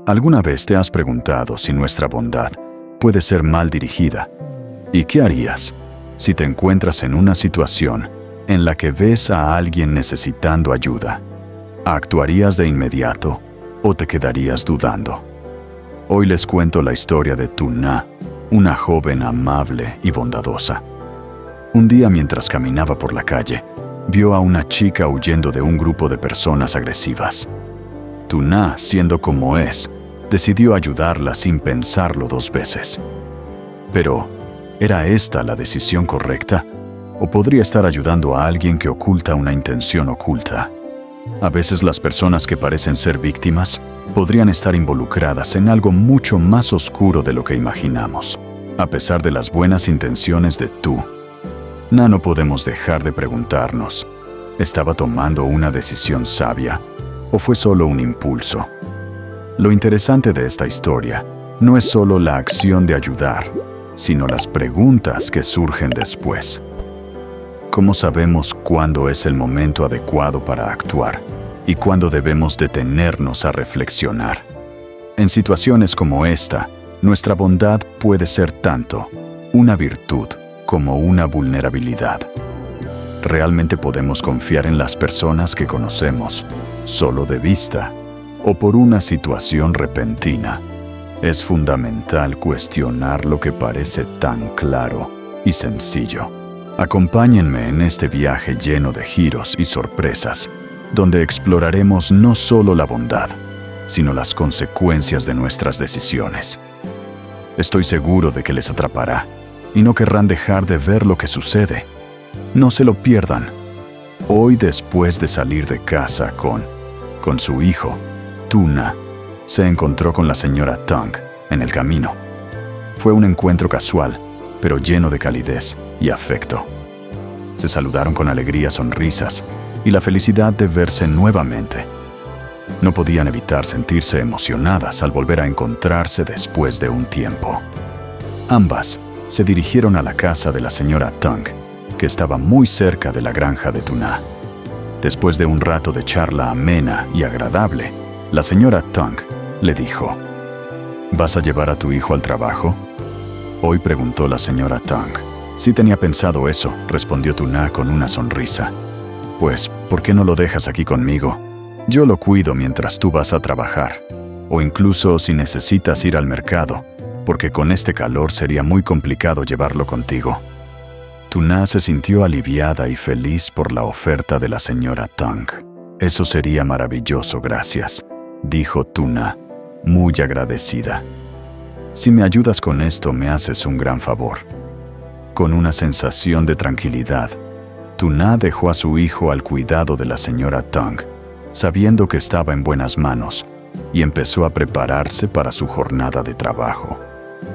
¿Alguna vez te has preguntado si nuestra bondad puede ser mal dirigida? ¿Y qué harías si te encuentras en una situación en la que ves a alguien necesitando ayuda? ¿Actuarías de inmediato o te quedarías dudando? Hoy les cuento la historia de Tuna, una joven amable y bondadosa. Un día, mientras caminaba por la calle, vio a una chica huyendo de un grupo de personas agresivas. Tuna, siendo como es, decidió ayudarla sin pensarlo dos veces. Pero, ¿era esta la decisión correcta? ¿O podría estar ayudando a alguien que oculta una intención oculta? A veces las personas que parecen ser víctimas podrían estar involucradas en algo mucho más oscuro de lo que imaginamos. A pesar de las buenas intenciones de Tuna, no podemos dejar de preguntarnos, ¿estaba tomando una decisión sabia o fue solo un impulso? Lo interesante de esta historia no es solo la acción de ayudar, sino las preguntas que surgen después. ¿Cómo sabemos cuándo es el momento adecuado para actuar y cuándo debemos detenernos a reflexionar? En situaciones como esta, nuestra bondad puede ser tanto una virtud como una vulnerabilidad. ¿Realmente podemos confiar en las personas que conocemos solo de vista o por una situación repentina? Es fundamental cuestionar lo que parece tan claro y sencillo. Acompáñenme en este viaje lleno de giros y sorpresas, donde exploraremos no solo la bondad, sino las consecuencias de nuestras decisiones. Estoy seguro de que les atrapará y no querrán dejar de ver lo que sucede. No se lo pierdan. Hoy, después de salir de casa con su hijo, Tuna se encontró con la señora Tang en el camino. Fue un encuentro casual, pero lleno de calidez y afecto. Se saludaron con alegría, sonrisas y la felicidad de verse nuevamente. No podían evitar sentirse emocionadas al volver a encontrarse después de un tiempo. Ambas se dirigieron a la casa de la señora Tang, que estaba muy cerca de la granja de Tuna. Después de un rato de charla amena y agradable, la señora Tang le dijo: ¿Vas a llevar a tu hijo al trabajo? Hoy, preguntó la señora Tang. Sí tenía pensado eso, respondió Tuna con una sonrisa. Pues, ¿por qué no lo dejas aquí conmigo? Yo lo cuido mientras tú vas a trabajar, o incluso si necesitas ir al mercado, porque con este calor sería muy complicado llevarlo contigo. Tuna se sintió aliviada y feliz por la oferta de la señora Tang. Eso sería maravilloso, gracias, dijo Tuna, muy agradecida. Si me ayudas con esto, me haces un gran favor. Con una sensación de tranquilidad, Tuna dejó a su hijo al cuidado de la señora Tang, sabiendo que estaba en buenas manos, y empezó a prepararse para su jornada de trabajo.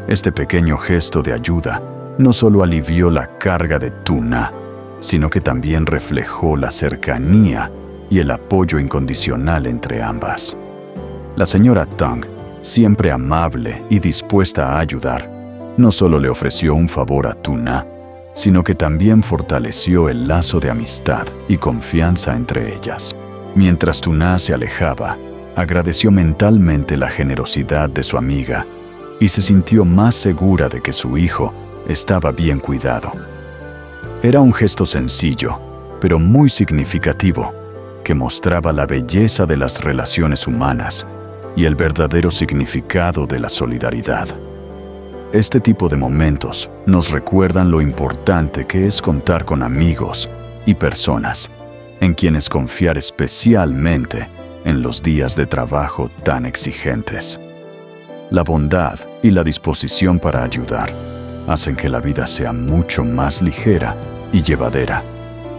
Este pequeño gesto de ayuda no solo alivió la carga de Tuna, sino que también reflejó la cercanía y el apoyo incondicional entre ambas. La señora Tang, siempre amable y dispuesta a ayudar, no solo le ofreció un favor a Tuna, sino que también fortaleció el lazo de amistad y confianza entre ellas. Mientras Tuna se alejaba, agradeció mentalmente la generosidad de su amiga y se sintió más segura de que su hijo estaba bien cuidado. Era un gesto sencillo, pero muy significativo, que mostraba la belleza de las relaciones humanas y el verdadero significado de la solidaridad. Este tipo de momentos nos recuerdan lo importante que es contar con amigos y personas en quienes confiar, especialmente en los días de trabajo tan exigentes. La bondad y la disposición para ayudar hacen que la vida sea mucho más ligera y llevadera,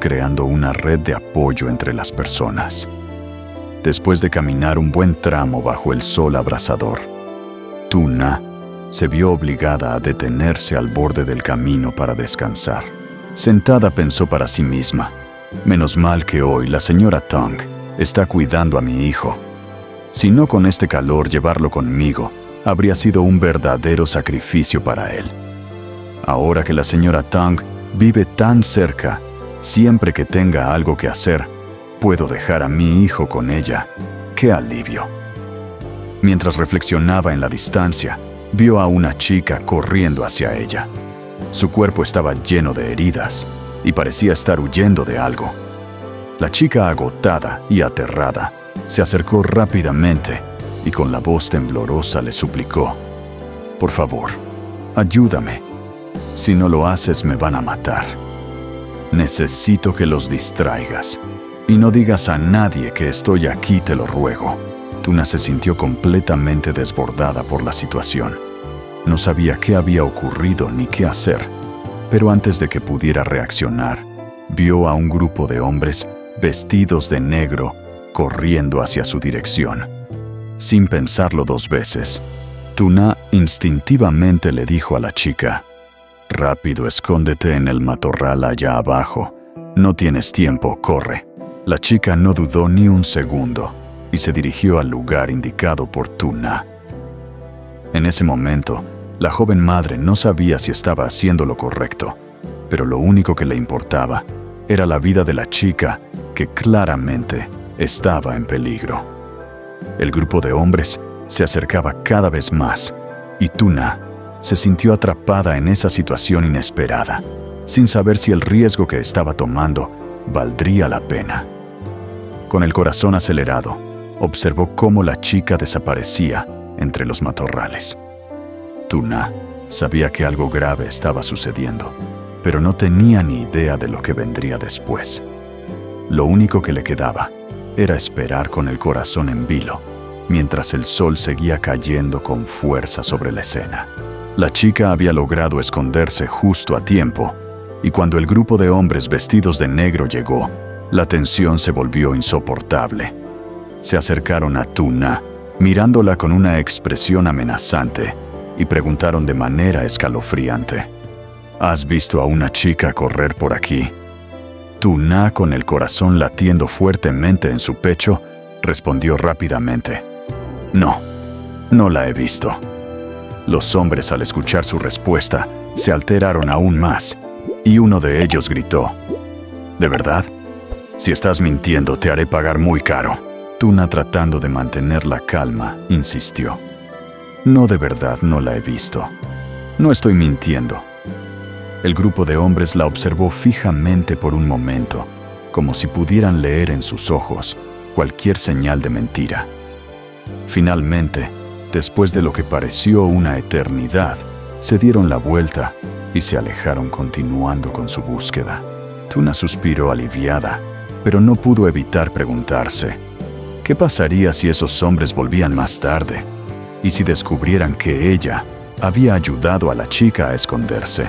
creando una red de apoyo entre las personas. Después de caminar un buen tramo bajo el sol abrasador, Tuna se vio obligada a detenerse al borde del camino para descansar. Sentada, pensó para sí misma: menos mal que hoy la señora Tang está cuidando a mi hijo. Si no, con este calor, llevarlo conmigo habría sido un verdadero sacrificio para él. Ahora que la señora Tang vive tan cerca, siempre que tenga algo que hacer, puedo dejar a mi hijo con ella. ¡Qué alivio! Mientras reflexionaba en la distancia, vio a una chica corriendo hacia ella. Su cuerpo estaba lleno de heridas y parecía estar huyendo de algo. La chica, agotada y aterrada, se acercó rápidamente y con la voz temblorosa le suplicó: «Por favor, ayúdame. Si no lo haces, me van a matar. Necesito que los distraigas y no digas a nadie que estoy aquí, te lo ruego». Tuna se sintió completamente desbordada por la situación. No sabía qué había ocurrido ni qué hacer, pero antes de que pudiera reaccionar, vio a un grupo de hombres vestidos de negro corriendo hacia su dirección. Sin pensarlo dos veces, Tuna instintivamente le dijo a la chica: «Rápido, escóndete en el matorral allá abajo. No tienes tiempo, corre». La chica no dudó ni un segundo y se dirigió al lugar indicado por Tuna. En ese momento, la joven madre no sabía si estaba haciendo lo correcto, pero lo único que le importaba era la vida de la chica, que claramente estaba en peligro. El grupo de hombres se acercaba cada vez más y Tuna se sintió atrapada en esa situación inesperada, sin saber si el riesgo que estaba tomando valdría la pena. Con el corazón acelerado, observó cómo la chica desaparecía entre los matorrales. Tuna sabía que algo grave estaba sucediendo, pero no tenía ni idea de lo que vendría después. Lo único que le quedaba era esperar con el corazón en vilo, mientras el sol seguía cayendo con fuerza sobre la escena. La chica había logrado esconderse justo a tiempo, y cuando el grupo de hombres vestidos de negro llegó, la tensión se volvió insoportable. Se acercaron a Tuna, mirándola con una expresión amenazante, y preguntaron de manera escalofriante: «¿Has visto a una chica correr por aquí?». Tuna, con el corazón latiendo fuertemente en su pecho, respondió rápidamente: «No, no la he visto». Los hombres, al escuchar su respuesta, se alteraron aún más, y uno de ellos gritó: «¿De verdad? Si estás mintiendo, te haré pagar muy caro». Tuna, tratando de mantener la calma, insistió: «No, de verdad no la he visto. No estoy mintiendo». El grupo de hombres la observó fijamente por un momento, como si pudieran leer en sus ojos cualquier señal de mentira. Finalmente, después de lo que pareció una eternidad, se dieron la vuelta y se alejaron, continuando con su búsqueda. Tuna suspiró aliviada, pero no pudo evitar preguntarse: ¿qué pasaría si esos hombres volvían más tarde? ¿Y si descubrieran que ella había ayudado a la chica a esconderse?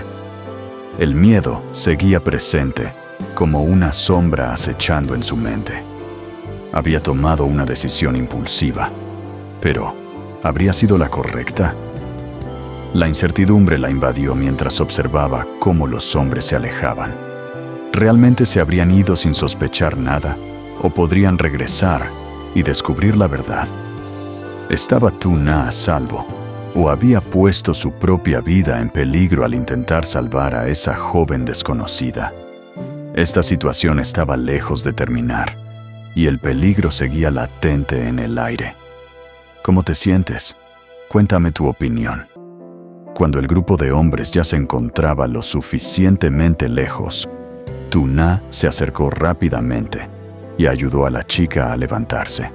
El miedo seguía presente, como una sombra acechando en su mente. Había tomado una decisión impulsiva, pero ¿habría sido la correcta? La incertidumbre la invadió mientras observaba cómo los hombres se alejaban. ¿Realmente se habrían ido sin sospechar nada? ¿O podrían regresar y descubrir la verdad? ¿Estaba Tuna a salvo? ¿O había puesto su propia vida en peligro al intentar salvar a esa joven desconocida? Esta situación estaba lejos de terminar, y el peligro seguía latente en el aire. ¿Cómo te sientes? Cuéntame tu opinión. Cuando el grupo de hombres ya se encontraba lo suficientemente lejos, Tuna se acercó rápidamente y ayudó a la chica a levantarse.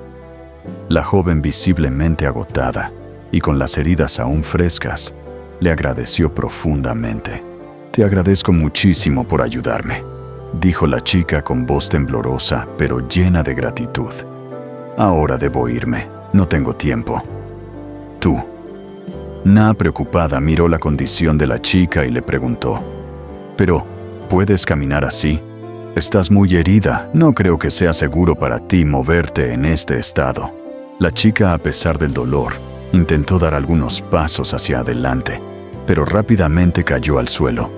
La joven, visiblemente agotada y con las heridas aún frescas, le agradeció profundamente. «Te agradezco muchísimo por ayudarme», dijo la chica con voz temblorosa pero llena de gratitud. «Ahora debo irme, no tengo tiempo». «¿Tú?». Na, preocupada, miró la condición de la chica y le preguntó: «¿Pero puedes caminar así? Estás muy herida, no creo que sea seguro para ti moverte en este estado». La chica, a pesar del dolor, intentó dar algunos pasos hacia adelante, pero rápidamente cayó al suelo,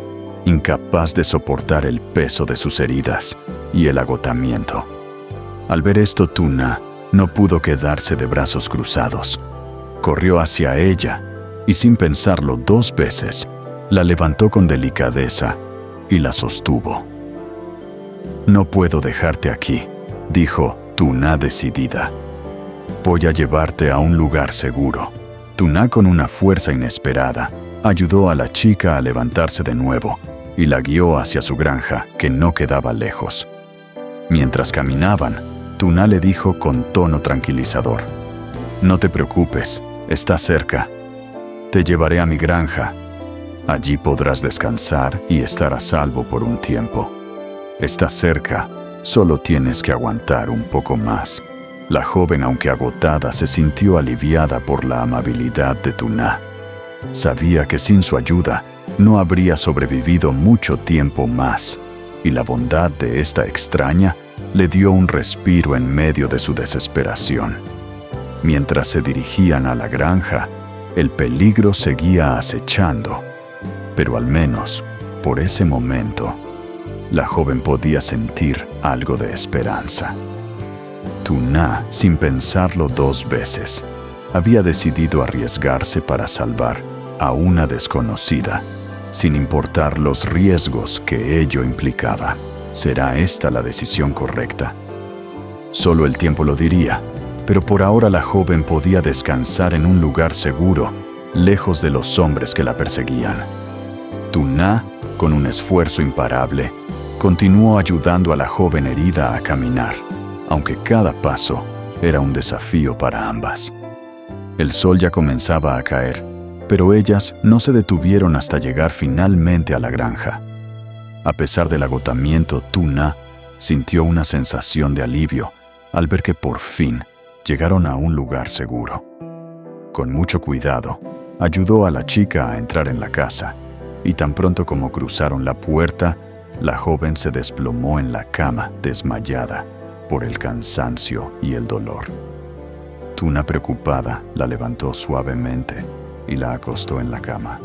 incapaz de soportar el peso de sus heridas y el agotamiento. Al ver esto, Tuna no pudo quedarse de brazos cruzados. Corrió hacia ella y, sin pensarlo dos veces, la levantó con delicadeza y la sostuvo. «No puedo dejarte aquí», dijo Tuna decidida. Voy a llevarte a un lugar seguro. Tuna, con una fuerza inesperada, ayudó a la chica a levantarse de nuevo y la guió hacia su granja, que no quedaba lejos. Mientras caminaban, Tuna le dijo con tono tranquilizador: «No te preocupes, está cerca. Te llevaré a mi granja. Allí podrás descansar y estar a salvo por un tiempo. Está cerca, solo tienes que aguantar un poco más». La joven, aunque agotada, se sintió aliviada por la amabilidad de Tuna. Sabía que sin su ayuda no habría sobrevivido mucho tiempo más, y la bondad de esta extraña le dio un respiro en medio de su desesperación. Mientras se dirigían a la granja, el peligro seguía acechando, pero al menos, por ese momento, la joven podía sentir algo de esperanza. Tuna, sin pensarlo dos veces, había decidido arriesgarse para salvar a una desconocida, sin importar los riesgos que ello implicaba. ¿Será esta la decisión correcta? Solo el tiempo lo diría, pero por ahora la joven podía descansar en un lugar seguro, lejos de los hombres que la perseguían. Tuna, con un esfuerzo imparable, continuó ayudando a la joven herida a caminar, aunque cada paso era un desafío para ambas. El sol ya comenzaba a caer, pero ellas no se detuvieron hasta llegar finalmente a la granja. A pesar del agotamiento, Tuna sintió una sensación de alivio al ver que por fin llegaron a un lugar seguro. Con mucho cuidado, ayudó a la chica a entrar en la casa, y tan pronto como cruzaron la puerta, la joven se desplomó en la cama, desmayada por el cansancio y el dolor. Tuna, preocupada, la levantó suavemente y la acostó en la cama.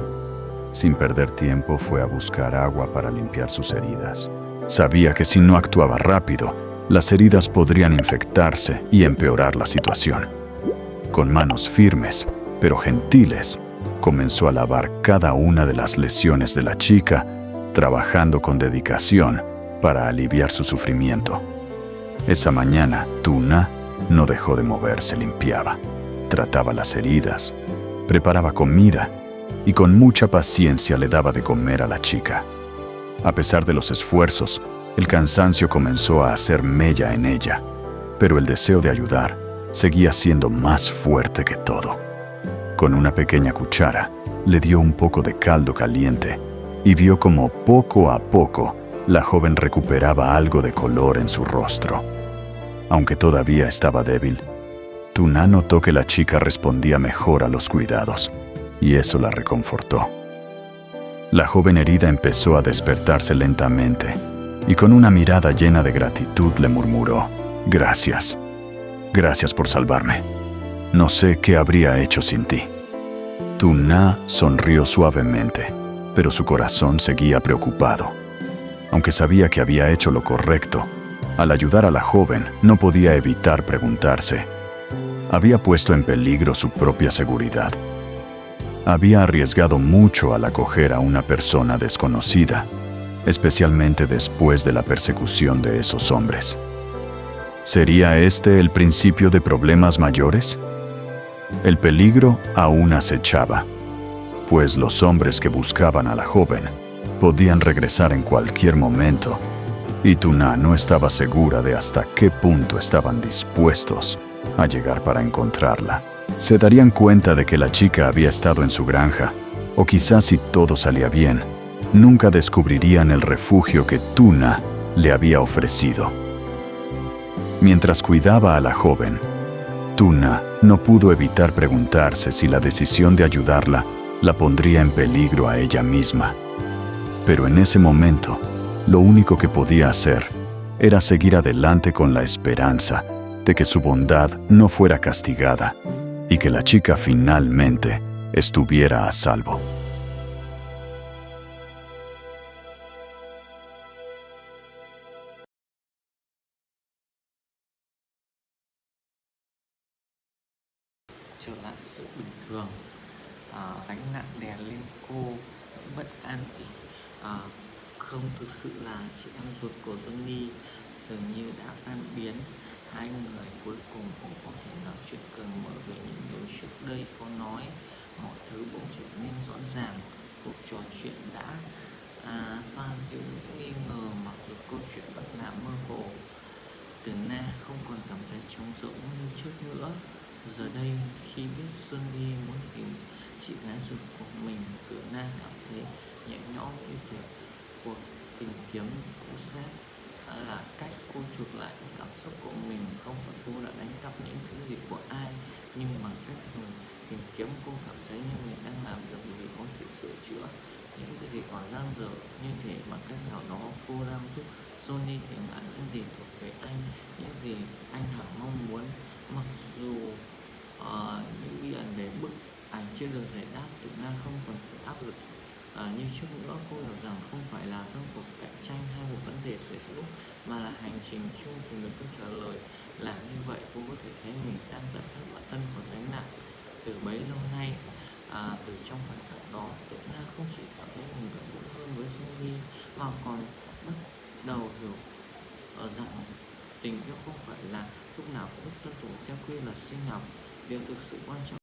Sin perder tiempo, fue a buscar agua para limpiar sus heridas. Sabía que si no actuaba rápido, las heridas podrían infectarse y empeorar la situación. Con manos firmes, pero gentiles, comenzó a lavar cada una de las lesiones de la chica, trabajando con dedicación para aliviar su sufrimiento. Esa mañana, Tuna no dejó de moverse, limpiaba, trataba las heridas, preparaba comida y con mucha paciencia le daba de comer a la chica. A pesar de los esfuerzos, el cansancio comenzó a hacer mella en ella, pero el deseo de ayudar seguía siendo más fuerte que todo. Con una pequeña cuchara, le dio un poco de caldo caliente y vio como poco a poco la joven recuperaba algo de color en su rostro. Aunque todavía estaba débil, Tuna notó que la chica respondía mejor a los cuidados, y eso la reconfortó. La joven herida empezó a despertarse lentamente, y con una mirada llena de gratitud le murmuró: «Gracias. Gracias por salvarme. No sé qué habría hecho sin ti». Tuna sonrió suavemente, pero su corazón seguía preocupado. Aunque sabía que había hecho lo correcto, al ayudar a la joven no podía evitar preguntarse: ¿había puesto en peligro su propia seguridad? Había arriesgado mucho al acoger a una persona desconocida, especialmente después de la persecución de esos hombres. ¿Sería este el principio de problemas mayores? El peligro aún acechaba, pues los hombres que buscaban a la joven podían regresar en cualquier momento, y Tuna no estaba segura de hasta qué punto estaban dispuestos a llegar para encontrarla. Se darían cuenta de que la chica había estado en su granja, o quizás, si todo salía bien, nunca descubrirían el refugio que Tuna le había ofrecido. Mientras cuidaba a la joven, Tuna no pudo evitar preguntarse si la decisión de ayudarla la pondría en peligro a ella misma. Pero en ese momento, lo único que podía hacer era seguir adelante con la esperanza de que su bondad no fuera castigada y que la chica finalmente estuviera a salvo. Trở lại sự bình thường, gánh nặng đè lên cô, nỗi bất an thì không thực sự là chị em ruột của Johnny, dường như đã tan biến Hai người cuối cùng cũng có thể nói chuyện cởi mở về những điều trước đây khó nói. Mọi thứ bỗng trở nên rõ ràng. Cuộc trò chuyện đã xoa dịu những nghi ngờ, mặc dù câu chuyện vẫn là mơ hồ. Từ Na không còn cảm thấy trống rỗng như trước nữa. Giờ đây, khi biết Xuân Đi muốn tìm chị gái ruột của mình, Từ Na cảm thấy nhẹ nhõm như thể cuộc tìm kiếm cũ xác là cách cô chuộc lại những cảm xúc của mình. Không phải cô đã đánh cắp những thứ gì của ai, nhưng bằng cách dùng tìm kiếm, cô cảm thấy như mình đang làm được gì có thể sửa chữa những cái gì còn dang dở. Như thể bằng cách nào đó cô đang giúp Johnny tìm lại những gì thuộc về anh, những gì anh hằng mong muốn. Mặc dù những bí ẩn về bức ảnh chưa được giải đáp, Từ Na không còn phải áp lực như trước nữa. Cô hiểu rằng không phải là do cuộc cạnh tranh hay một vấn đề sở hữu, mà là hành trình chung tìm được câu trả lời. Làm như vậy, cô có thể thấy mình đang giải thoát bản thân khỏi gánh nặng từ bấy lâu nay. Từ trong khoảnh khắc đó, Từ Na không chỉ cảm thấy mình gần gũi hơn với Johnny, mà còn bắt đầu hiểu rằng tình yêu không phải là lúc nào cũng tuân thủ theo quy luật sinh học. Điều thực sự quan trọng